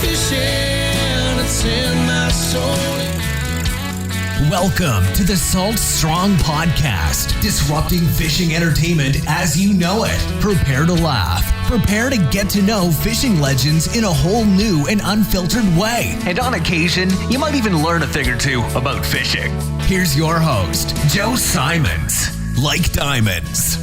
fishing, it's in my soul. Welcome to the Salt Strong Podcast, disrupting fishing entertainment as you know it. Prepare to laugh. Prepare to get to know fishing legends in a whole new and unfiltered way. And on occasion, you might even learn a thing or two about fishing. Here's your host, Joe Simons. Like diamonds.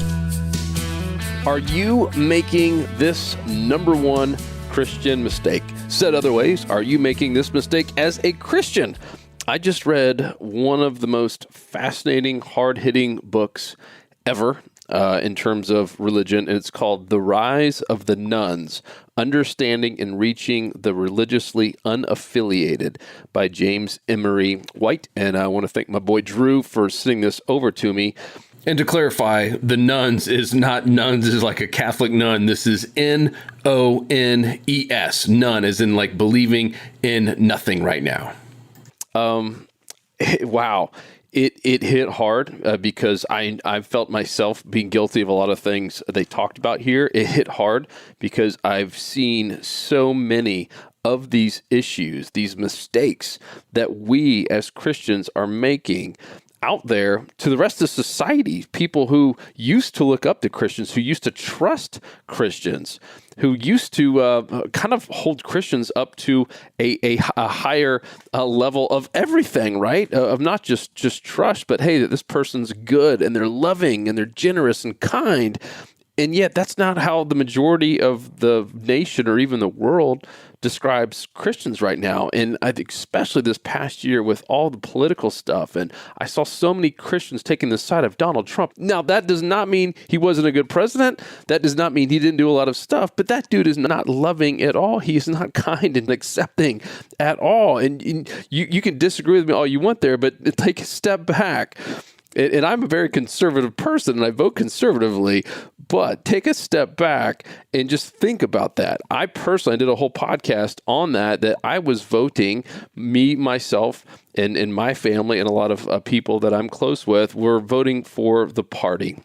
Are you making this number one Christian mistake? Said other ways, are you making this mistake as a Christian? I just read one of the most fascinating, hard-hitting books ever in terms of religion, and it's called The Rise of the Nuns, Understanding and Reaching the Religiously Unaffiliated by James Emery White. And I want to thank my boy Drew for sending this over to me. And to clarify, the nuns is not nuns is like a Catholic nun. This is Nones, nun, as in like believing in nothing right now. Wow. It hit hard because I felt myself being guilty of a lot of things they talked about here. It hit hard because I've seen so many of these issues, these mistakes that we as Christians are making out there to the rest of society, people who used to look up to Christians, who used to trust Christians, who used to kind of hold Christians up to a higher level of everything, right? Of not just trust, but hey, that this person's good and they're loving and they're generous and kind. And yet that's not how the majority of the nation or even the world describes Christians right now. And I think especially this past year with all the political stuff, and I saw so many Christians taking the side of Donald Trump. Now, that does not mean he wasn't a good president. That does not mean he didn't do a lot of stuff, but that dude is not loving at all. He is not kind and accepting at all. And you can disagree with me all you want there, but take a step back. And I'm a very conservative person, and I vote conservatively, but take a step back and just think about that. I personally did a whole podcast on that I was voting, me, myself, and my family, and a lot of people that I'm close with were voting for the party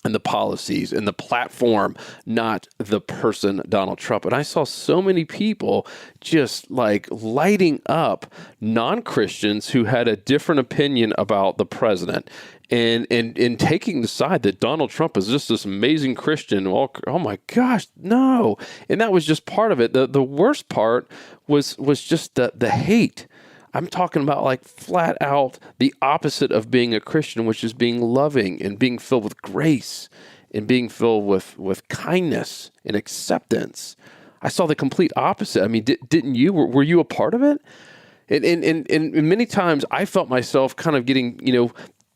and the policies and the platform, not the person, Donald Trump. And I saw so many people just like lighting up non-Christians who had a different opinion about the president and taking the side that Donald Trump is just this amazing Christian. Oh my gosh, no. And that was just part of it. The worst part was just the hate. I'm talking about like flat out the opposite of being a Christian, which is being loving and being filled with grace and being filled with kindness and acceptance. I saw the complete opposite. I mean, didn't you? Were you a part of it? And many times I felt myself kind of getting,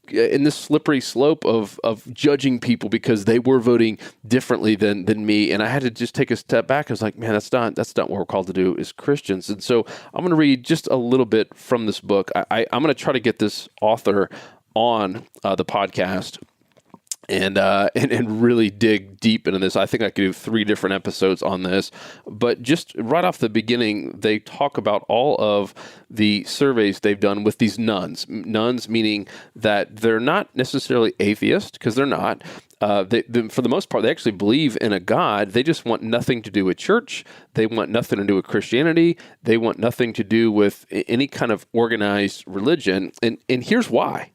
in this slippery slope of judging people because they were voting differently than me. And I had to just take a step back. I was like, man, that's not what we're called to do as Christians. And so I'm going to read just a little bit from this book. I'm going to try to get this author on the podcast and really dig deep into this. I think I could do 3 different episodes on this, but just right off the beginning, they talk about all of the surveys they've done with these nuns. Nuns meaning that they're not necessarily atheist, because they're not. For the most part, they actually believe in a God. They just want nothing to do with church. They want nothing to do with Christianity. They want nothing to do with any kind of organized religion. And here's why.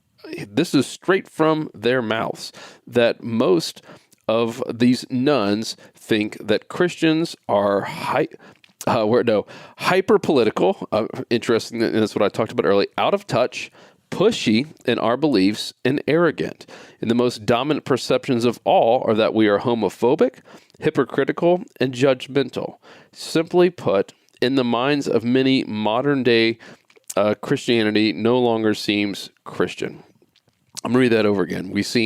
This is straight from their mouths, that most of these nuns think that Christians are hyper-political, interesting, and that's what I talked about earlier, out of touch, pushy in our beliefs, and arrogant. And the most dominant perceptions of all are that we are homophobic, hypocritical, and judgmental. Simply put, in the minds of many modern-day Christianity no longer seems Christian. I'm going to read that over again. This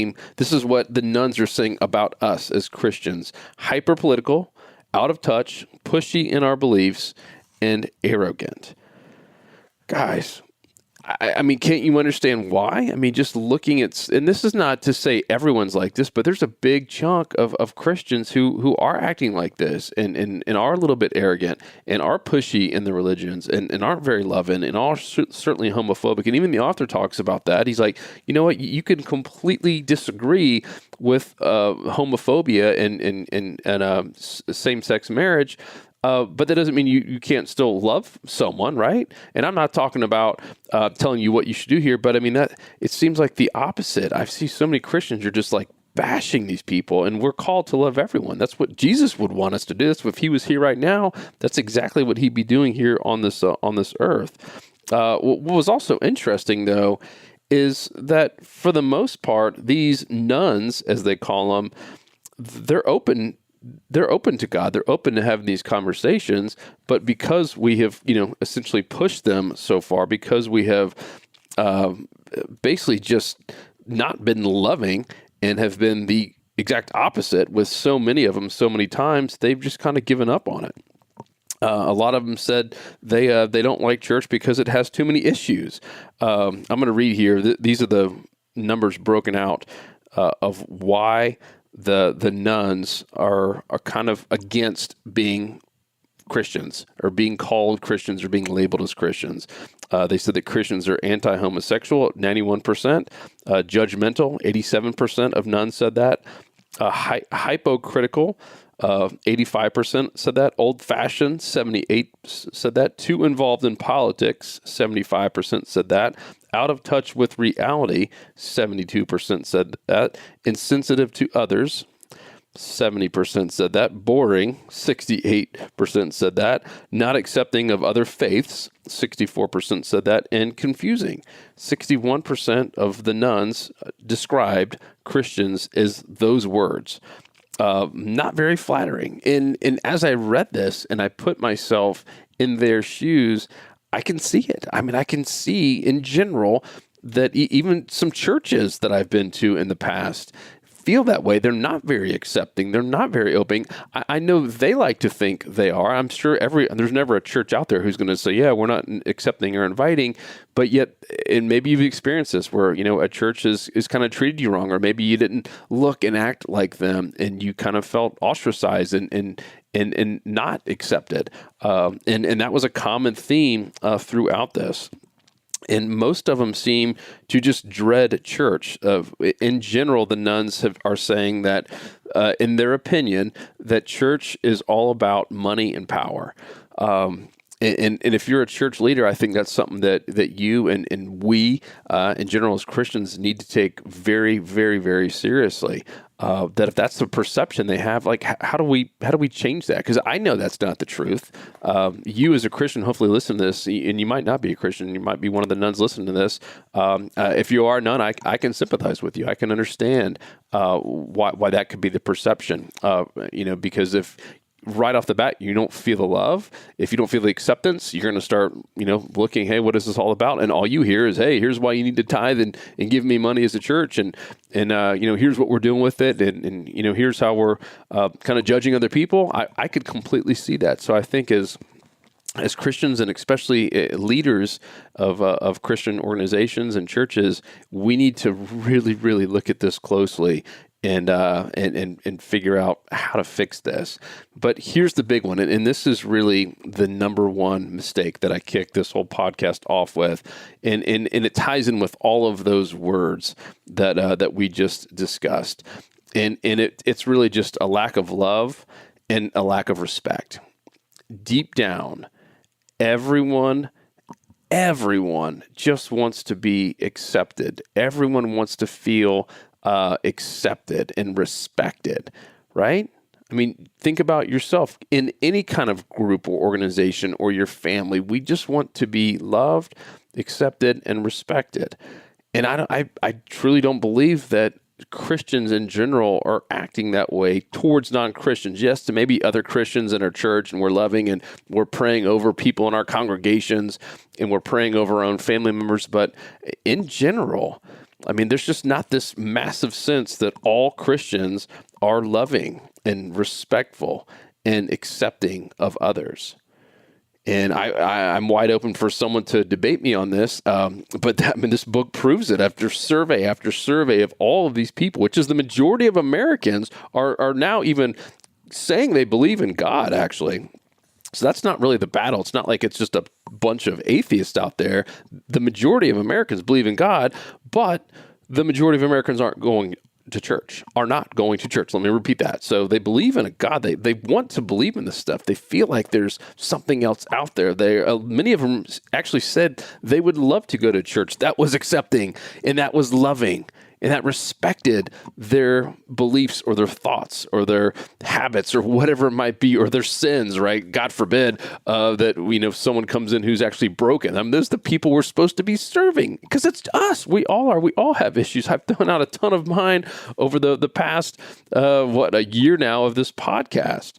is what the nuns are saying about us as Christians. Hyper-political, out of touch, pushy in our beliefs, and arrogant. Guys, I mean, can't you understand why? I mean, just looking at, and this is not to say everyone's like this, but there's a big chunk of Christians who are acting like this and are a little bit arrogant and are pushy in the religions and aren't very loving and are certainly homophobic. And even the author talks about that. He's like, you know what? You can completely disagree with homophobia and same-sex marriage, But that doesn't mean you can't still love someone, right? And I'm not talking about telling you what you should do here, but I mean, that it seems like the opposite. I see so many Christians are just like bashing these people, and we're called to love everyone. That's what Jesus would want us to do. That's what, if he was here right now, that's exactly what he'd be doing here on this earth. What was also interesting, though, is that for the most part, these nuns, as they call them, they're open to God. They're open to having these conversations. But because we have, essentially pushed them so far, because we have basically just not been loving and have been the exact opposite with so many of them so many times, they've just kind of given up on it. A lot of them said they don't like church because it has too many issues. I'm going to read here. These are the numbers broken out of why the nuns are kind of against being Christians or being called Christians or being labeled as Christians. They said that Christians are anti-homosexual, 91%, judgmental, 87% of nuns said that, hypocritical, 85% said that, old-fashioned, 78% said that, too involved in politics, 75% said that, out of touch with reality, 72% said that, insensitive to others, 70% said that, boring, 68% said that, not accepting of other faiths, 64% said that, and confusing. 61% of the nuns described Christians as those words. Not very flattering. And as I read this and I put myself in their shoes, I can see it. I mean, I can see in general that even some churches that I've been to in the past feel that way. They're not very accepting. They're not very open. I know they like to think they are. I'm sure there's never a church out there who's going to say, yeah, we're not accepting or inviting. But yet, and maybe you've experienced this where, a church is kind of treated you wrong, or maybe you didn't look and act like them and you kind of felt ostracized and not accepted. And that was a common theme throughout this. And most of them seem to just dread church. In general, the nuns are saying that, in their opinion, that church is all about money and power. And if you're a church leader, I think that's something that you and we, in general, as Christians, need to take very, very, very seriously. That if that's the perception they have, like how do we change that? Because I know that's not the truth. You as a Christian, hopefully listen to this, and you might not be a Christian. You might be one of the nuns listening to this. If you are a nun, I can sympathize with you. I can understand why that could be the perception. Because if right off the bat, you don't feel the love. If you don't feel the acceptance, you're going to start, looking, hey, what is this all about? And all you hear is, hey, here's why you need to tithe and give me money as a church. And here's what we're doing with it. And here's how we're kind of judging other people. I could completely see that. So I think as Christians, and especially leaders of Christian organizations and churches, we need to really, really look at this closely and figure out how to fix this. But here's the big one, and this is really the number one mistake that I kicked this whole podcast off with, and it ties in with all of those words that we just discussed, and it's really just a lack of love and a lack of respect. Deep down, everyone just wants to be accepted. Everyone wants to feel accepted and respected, right? I mean, think about yourself in any kind of group or organization or your family. We just want to be loved, accepted, and respected. And I truly don't believe that Christians in general are acting that way towards non-Christians. Yes, to maybe other Christians in our church, and we're loving and we're praying over people in our congregations and we're praying over our own family members. But in general, I mean, there's just not this massive sense that all Christians are loving and respectful and accepting of others. And I'm wide open for someone to debate me on this, but this book proves it after survey of all of these people, which is the majority of Americans are now even saying they believe in God, actually. So that's not really the battle. It's not like it's just a bunch of atheists out there. The majority of Americans believe in God, but the majority of Americans aren't going to church, are not going to church. Let me repeat that. So they believe in a God. They want to believe in this stuff. They feel like there's something else out there. Many of them actually said they would love to go to church. That was accepting, and that was loving, and that respected their beliefs or their thoughts or their habits or whatever it might be, or their sins, right? God forbid that someone comes in who's actually broken. I mean, those are the people we're supposed to be serving, because it's us. We all are. We all have issues. I've thrown out a ton of mine over the past, a year now of this podcast.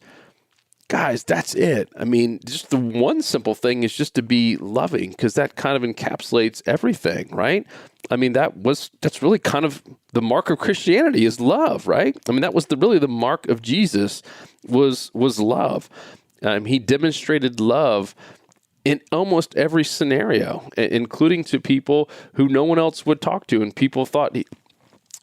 Guys, that's it. I mean, just the one simple thing is just to be loving, because that kind of encapsulates everything, right? I mean, that's really kind of the mark of Christianity is love, right? I mean, that was really the mark of Jesus was love. He demonstrated love in almost every scenario, including to people who no one else would talk to, and people thought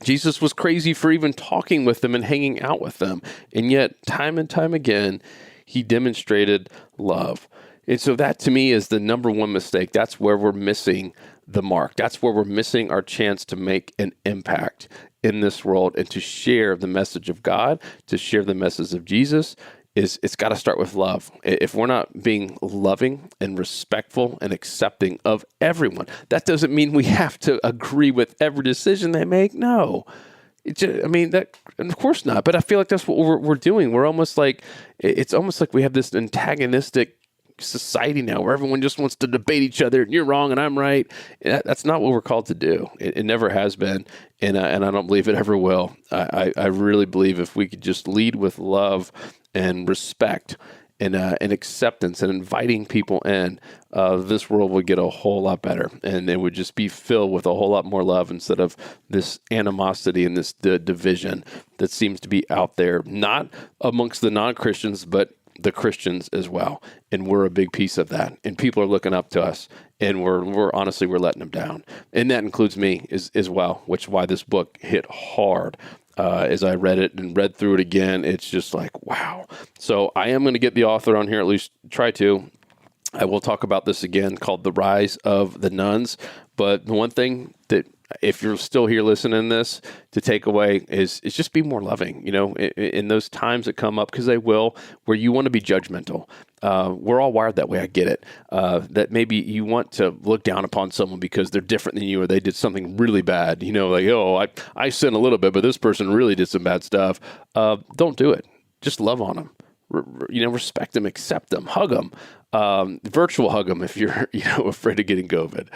Jesus was crazy for even talking with them and hanging out with them. And yet, time and time again, he demonstrated love. And so that, to me, is the number one mistake. That's where we're missing the mark. That's where we're missing our chance to make an impact in this world and to share the message of God, to share the message of Jesus. It's got to start with love. If we're not being loving and respectful and accepting of everyone, that doesn't mean we have to agree with every decision they make. No. Of course not. But I feel like that's what we're doing. It's almost like we have this antagonistic society now where everyone just wants to debate each other, and you're wrong and I'm right. That's not what we're called to do. It never has been, and I don't believe it ever will. I really believe if we could just lead with love and respect and acceptance and inviting people in, this world would get a whole lot better, and it would just be filled with a whole lot more love instead of this animosity and this division that seems to be out there, not amongst the non-Christians, but the Christians as well. And we're a big piece of that. And people are looking up to us, and we're honestly letting them down. And that includes me as well, which is why this book hit hard. As I read it and read through it again, it's just like, wow. So I am going to get the author on here, at least try to. I will talk about this again, called The Rise of the Nuns. But the one thing that, if you're still here listening to this, to take away is just be more loving, in those times that come up, because they will, where you want to be judgmental. We're all wired that way. I get it. That maybe you want to look down upon someone because they're different than you, or they did something really bad, I sin a little bit, but this person really did some bad stuff. Don't do it. Just love on them. Respect them, accept them, hug them, virtual hug them if you're, afraid of getting COVID.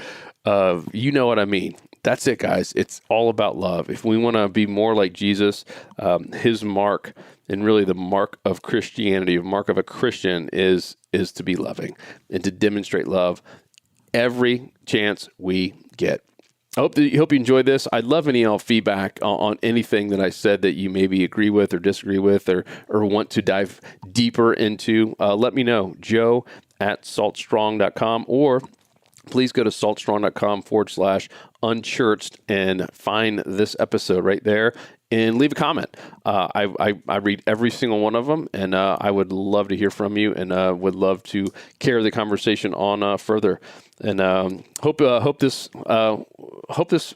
You know what I mean? That's it, guys. It's all about love. If we want to be more like Jesus, his mark, and really the mark of Christianity, the mark of a Christian is to be loving and to demonstrate love every chance we get. I hope you enjoyed this. I'd love any feedback on anything that I said that you maybe agree with or disagree with or want to dive deeper into. Let me know, joe@saltstrong.com, or please go to saltstrong.com/unchurched and find this episode right there and leave a comment. I read every single one of them, and I would love to hear from you, and would love to carry the conversation on further. And hope this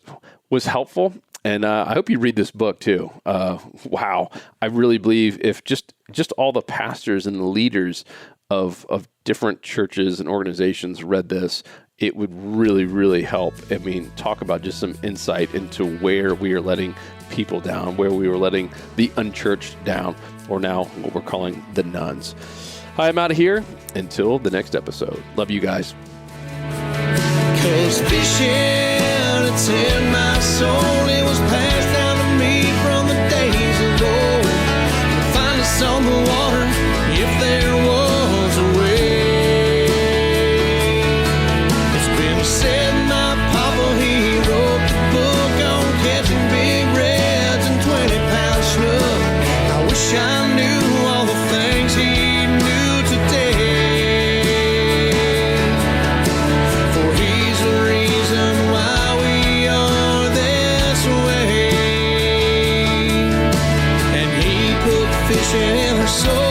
was helpful. And I hope you read this book too. Wow, I really believe if just all the pastors and the leaders of different churches and organizations read this, it would really, really help. I mean, talk about just some insight into where we are letting people down, where we were letting the unchurched down, or now what we're calling the nuns. Hi, I'm out of here. Until the next episode. Love you guys. 'Cause fishing, it's in my soul. It was passed down to me from the days of old. Find us on the water if there was a way. It's been said my papa, he wrote the book on catching big reds and 20-pound snook. I wish I knew all the things he knew today. For he's the reason why we are this way. And he put fishing in our soul.